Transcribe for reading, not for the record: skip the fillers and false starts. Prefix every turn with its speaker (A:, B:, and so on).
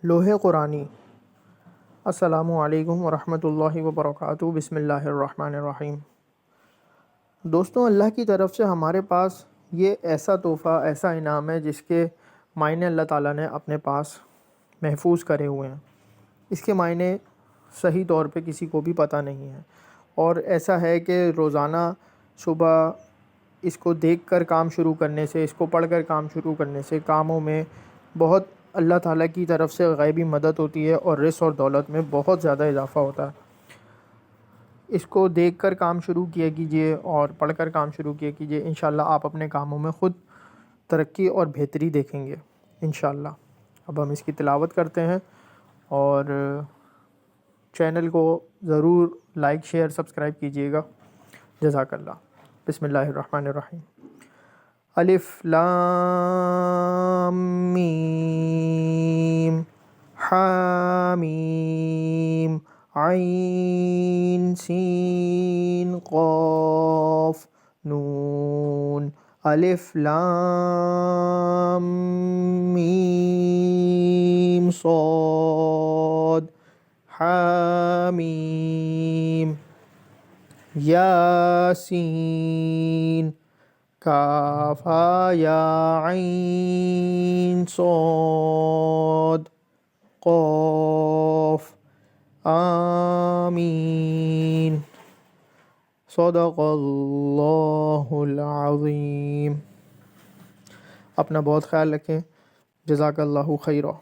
A: لوح قرآنی۔ السلام علیکم ورحمۃ اللہ وبرکاتہ۔ بسم اللہ الرحمن الرحیم۔ دوستوں، اللہ کی طرف سے ہمارے پاس یہ ایسا تحفہ، ایسا انعام ہے جس کے معنی اللہ تعالیٰ نے اپنے پاس محفوظ کرے ہوئے ہیں۔ اس کے معنی صحیح طور پہ کسی کو بھی پتہ نہیں ہے، اور ایسا ہے کہ روزانہ صبح اس کو دیکھ کر کام شروع کرنے سے، اس کو پڑھ کر کام شروع کرنے سے کاموں میں بہت اللہ تعالیٰ کی طرف سے غیبی مدد ہوتی ہے، اور رزق اور دولت میں بہت زیادہ اضافہ ہوتا ہے۔ اس کو دیکھ کر کام شروع کیا کیجئے اور پڑھ کر کام شروع کیا کیجئے، انشاءاللہ آپ اپنے کاموں میں خود ترقی اور بہتری دیکھیں گے انشاءاللہ۔ اب ہم اس کی تلاوت کرتے ہیں، اور چینل کو ضرور لائک، شیئر، سبسکرائب کیجئے گا۔ جزاک اللہ۔ بسم اللہ الرحمن الرحیم۔ الف لام میم حامیم عین سین قاف نون۔ الف لام میم صاد حامیم یاسین کاف ہا یا عین صاد قاف آمین۔ صدق اللہ العظیم۔ اپنا بہت خیال رکھیں۔ جزاک اللہ خیرہ۔